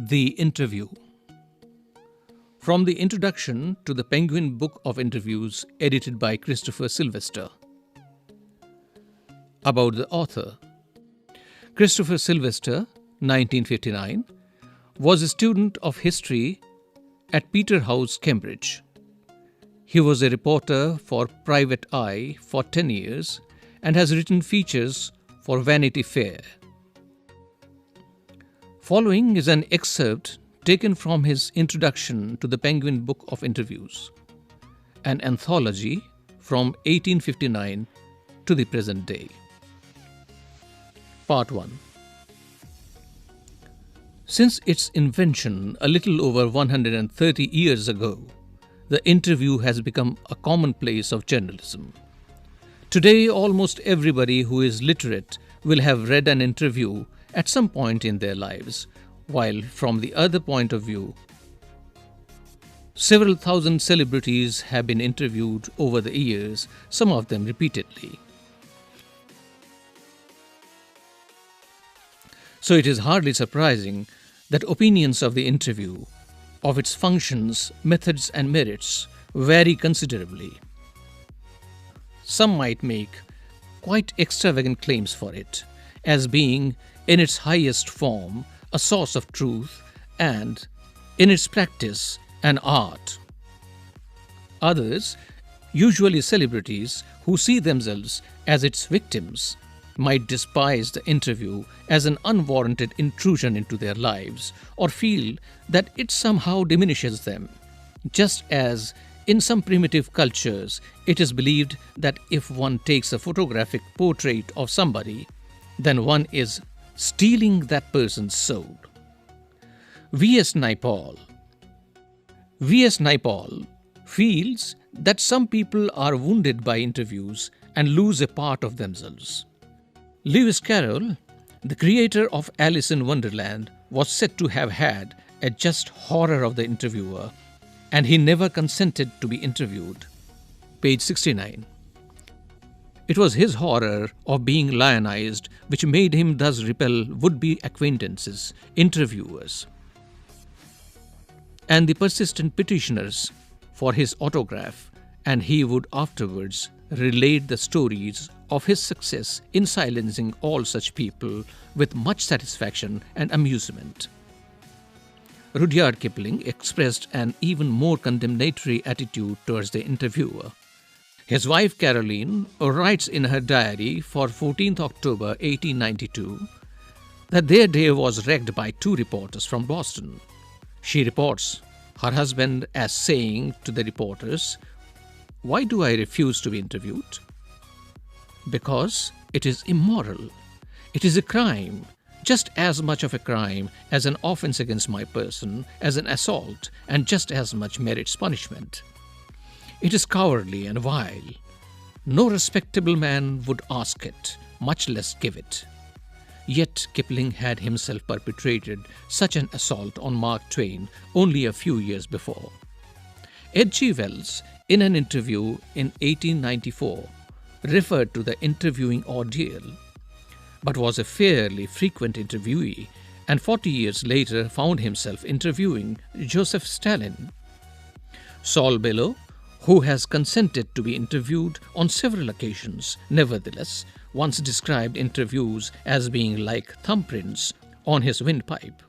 The Interview. From the introduction to the Penguin Book of Interviews, edited by Christopher Silveste. About the author. Christopher Silveste, 1959, was a student of history at Peterhouse, Cambridge. He was a reporter for Private Eye for 10 years and has written features for Vanity Fair. Following is an excerpt taken from his introduction to the Penguin Book of Interviews, an anthology from 1859 to the present day. Part 1. Since its invention a little over 130 years ago, the interview has become a commonplace of journalism. Today, almost everybody who is literate will have read an interview at some point in their lives, while from the other point of view, several thousand celebrities have been interviewed over the years, some of them repeatedly. So it is hardly surprising that opinions of the interview, of its functions, methods and merits vary considerably. Some might make quite extravagant claims for it, as being, in its highest form, a source of truth and, in its practice, an art. Others, usually celebrities who see themselves as its victims, might despise the interview as an unwarranted intrusion into their lives or feel that it somehow diminishes them, just as in some primitive cultures it is believed that if one takes a photographic portrait of somebody, then one is stealing that person's soul. V.S. Naipaul feels that some people are wounded by interviews and lose a part of themselves. Lewis Carroll, the creator of Alice in Wonderland, was said to have had a just horror of the interviewer, and he never consented to be interviewed. Page 69. It was his horror of being lionized which made him thus repel would-be acquaintances, interviewers, and the persistent petitioners for his autograph, and he would afterwards relate the stories of his success in silencing all such people with much satisfaction and amusement. Rudyard Kipling expressed an even more condemnatory attitude towards the interviewer. His wife Caroline writes in her diary for 14th October 1892 that their day was wrecked by two reporters from Boston. She reports her husband as saying to the reporters, "Why do I refuse to be interviewed? Because it is immoral. It is a crime, just as much of a crime as an offense against my person, as an assault, and just as much merits punishment. It is cowardly and vile. No respectable man would ask it, much less give it." Yet Kipling had himself perpetrated such an assault on Mark Twain only a few years before. H.G. Wells, in an interview in 1894, referred to the interviewing ordeal, but was a fairly frequent interviewee, and 40 years later found himself interviewing Joseph Stalin. Saul Bellow, who has consented to be interviewed on several occasions, nevertheless once described interviews as being like thumbprints on his windpipe.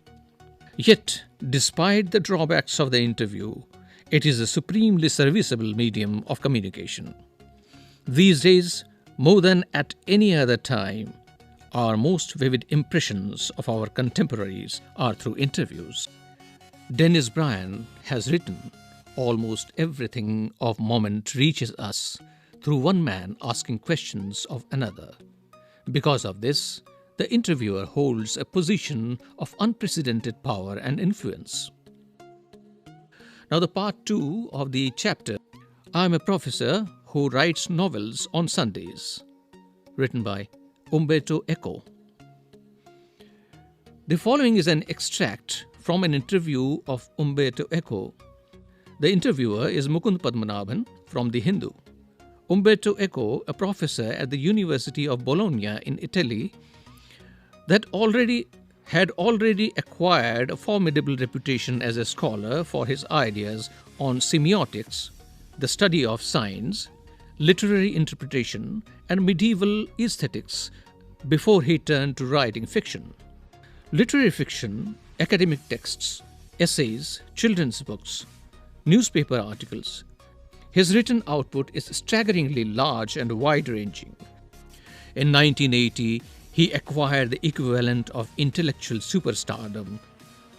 Yet, despite the drawbacks of the interview, it is a supremely serviceable medium of communication. These days, more than at any other time, our most vivid impressions of our contemporaries are through interviews. Dennis Bryan has written, "Almost everything of moment reaches us through one man asking questions of another. Because of this, the interviewer holds a position of unprecedented power and influence." Now the part 2 of the chapter, "I am a professor who writes novels on Sundays," written by Umberto Eco. The following is an extract from an interview of Umberto Eco. The interviewer is Mukund Padmanabhan from The Hindu. Umberto Eco, a professor at the University of Bologna in Italy, that already had already acquired a formidable reputation as a scholar for his ideas on semiotics, the study of signs, literary interpretation, and medieval aesthetics before he turned to writing fiction. Literary fiction, academic texts, essays, children's books, newspaper articles. His written output is staggeringly large and wide-ranging. In 1980, he acquired the equivalent of intellectual superstardom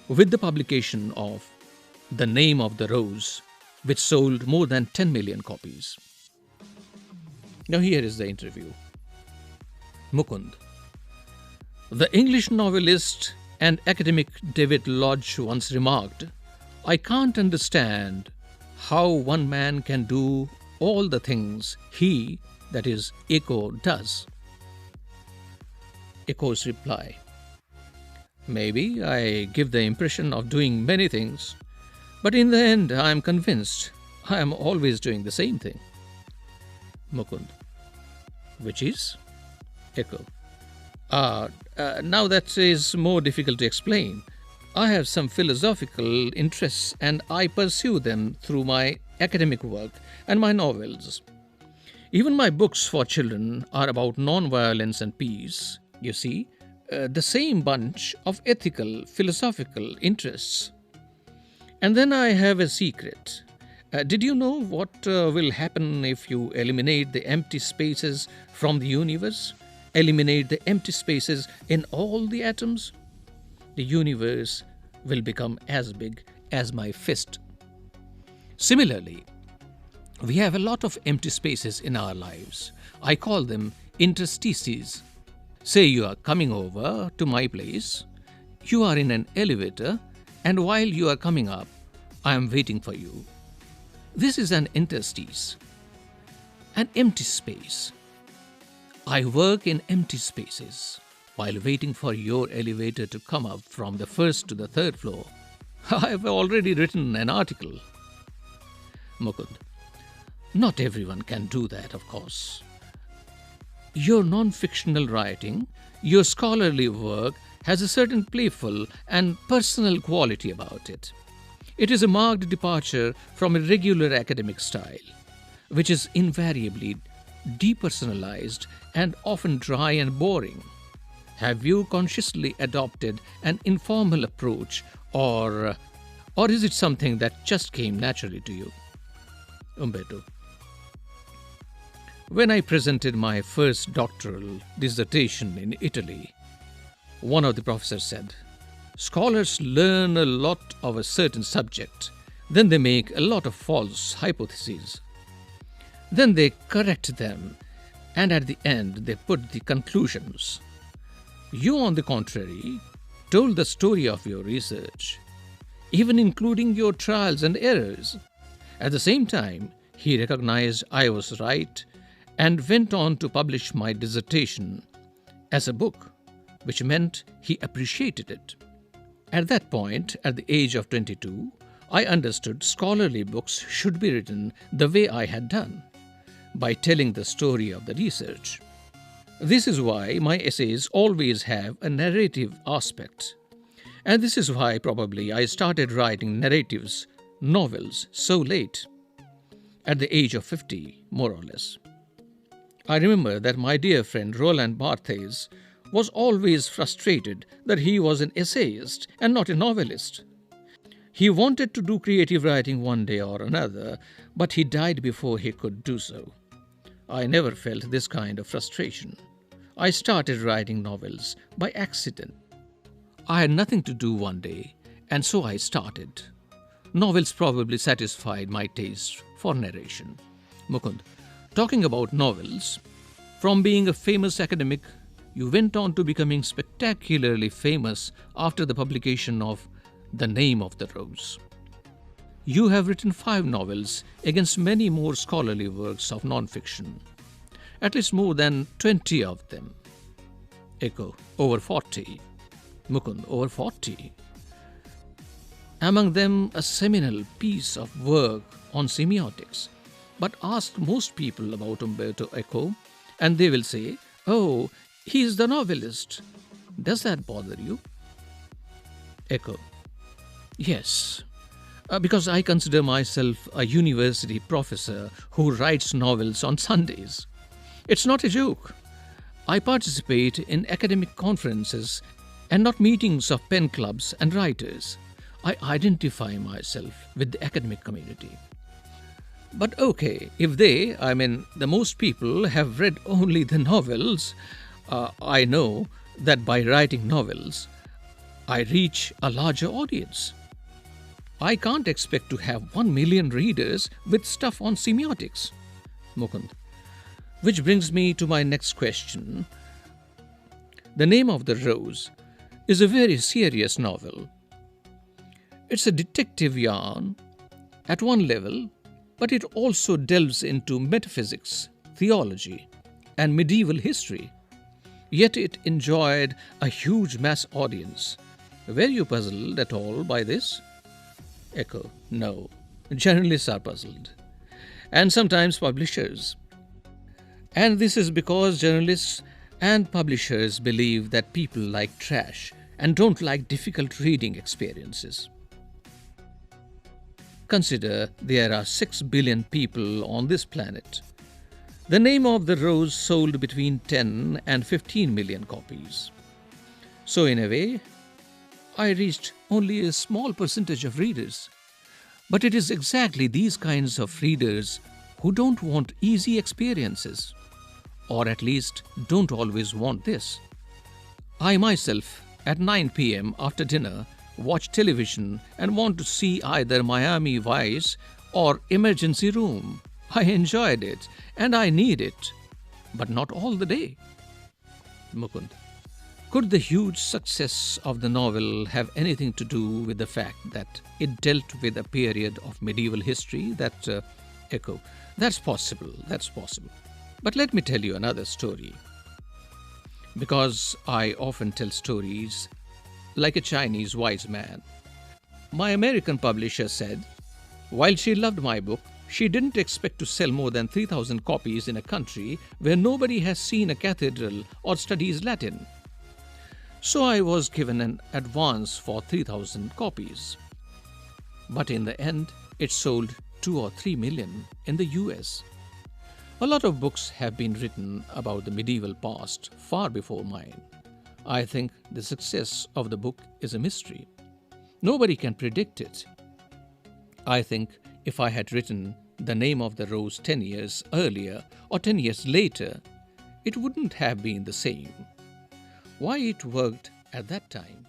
with the publication of The Name of the Rose, which sold more than 10 million copies. Now here is the interview. Mukund. The English novelist and academic David Lodge once remarked, "I can't understand how one man can do all the things he, that is, Echo, does." Echo's reply, "Maybe I give the impression of doing many things, but in the end I am convinced I am always doing the same thing." Mukund. Which is? Echo. Now that is more difficult to explain. I have some philosophical interests and I pursue them through my academic work and my novels. Even my books for children are about non-violence and peace. You see, the same bunch of ethical, philosophical interests. And then I have a secret. Did you know what will happen if you eliminate the empty spaces from the universe? Eliminate the empty spaces in all the atoms? The universe will become as big as my fist. Similarly, we have a lot of empty spaces in our lives. I call them interstices. Say you are coming over to my place, you are in an elevator, and while you are coming up, I am waiting for you. This is an interstice, an empty space. I work in empty spaces while waiting for your elevator to come up from the first to the third floor. I have already written an article. Mukund. Not everyone can do that, of course. Your non-fictional writing, your scholarly work has a certain playful and personal quality about it. It is a marked departure from a regular academic style, which is invariably depersonalized and often dry and boring. Have you consciously adopted an informal approach, or is it something that just came naturally to you? Umberto. When I presented my first doctoral dissertation in Italy, one of the professors said, "Scholars learn a lot of a certain subject, then they make a lot of false hypotheses. Then they correct them, and at the end they put the conclusions. You, on the contrary, told the story of your research, even including your trials and errors. At the same time, he recognized I was right and went on to publish my dissertation as a book, which meant he appreciated it. At that point, at the age of 22, I understood scholarly books should be written the way I had done, by telling the story of the research. This is why my essays always have a narrative aspect. And this is why probably I started writing narratives, novels, so late, at the age of 50, more or less. I remember that my dear friend Roland Barthes was always frustrated that he was an essayist and not a novelist. He wanted to do creative writing one day or another, but he died before he could do so. I never felt this kind of frustration. I started writing novels by accident. I had nothing to do one day, and so I started. Novels probably satisfied my taste for narration. Mukund, talking about novels, from being a famous academic, you went on to becoming spectacularly famous after the publication of The Name of the Rose. You have written 5 novels against many more scholarly works of non-fiction, at least more than 20 of them. Echo, over 40. Mukund, over 40. Among them, a seminal piece of work on semiotics. But ask most people about Umberto Eco, and they will say, "Oh, he is the novelist." Does that bother you? Echo. Yes, because I consider myself a university professor who writes novels on Sundays. It's not a joke. I participate in academic conferences and not meetings of pen clubs and writers. I identify myself with the academic community. But okay, if the most people have read only the novels, I know that by writing novels, I reach a larger audience. I can't expect to have 1 million readers with stuff on semiotics. Mukund. Which brings me to my next question. The Name of the Rose is a very serious novel. It's a detective yarn at one level, but it also delves into metaphysics, theology, and medieval history. Yet it enjoyed a huge mass audience. Were you puzzled at all by this? Echo. No. Journalists are puzzled. And sometimes publishers. And this is because journalists and publishers believe that people like trash and don't like difficult reading experiences. Consider there are 6 billion people on this planet. The Name of the Rose sold between 10 and 15 million copies. So in a way, I reached only a small percentage of readers. But it is exactly these kinds of readers who don't want easy experiences, or at least don't always want this. I myself, at 9 p.m. after dinner, watch television and want to see either Miami Vice or Emergency Room. I enjoyed it and I need it, but not all the day. Mukund. Could the huge success of the novel have anything to do with the fact that it dealt with a period of medieval history that Echo? That's possible. But let me tell you another story. Because I often tell stories like a Chinese wise man. My American publisher said, while she loved my book, she didn't expect to sell more than 3,000 copies in a country where nobody has seen a cathedral or studies Latin. So I was given an advance for 3,000 copies. But in the end, it sold 2 or 3 million in the US. A lot of books have been written about the medieval past far before mine. I think the success of the book is a mystery. Nobody can predict it. I think if I had written The Name of the Rose 10 years earlier or 10 years later, it wouldn't have been the same. Why it worked at that time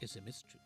is a mystery.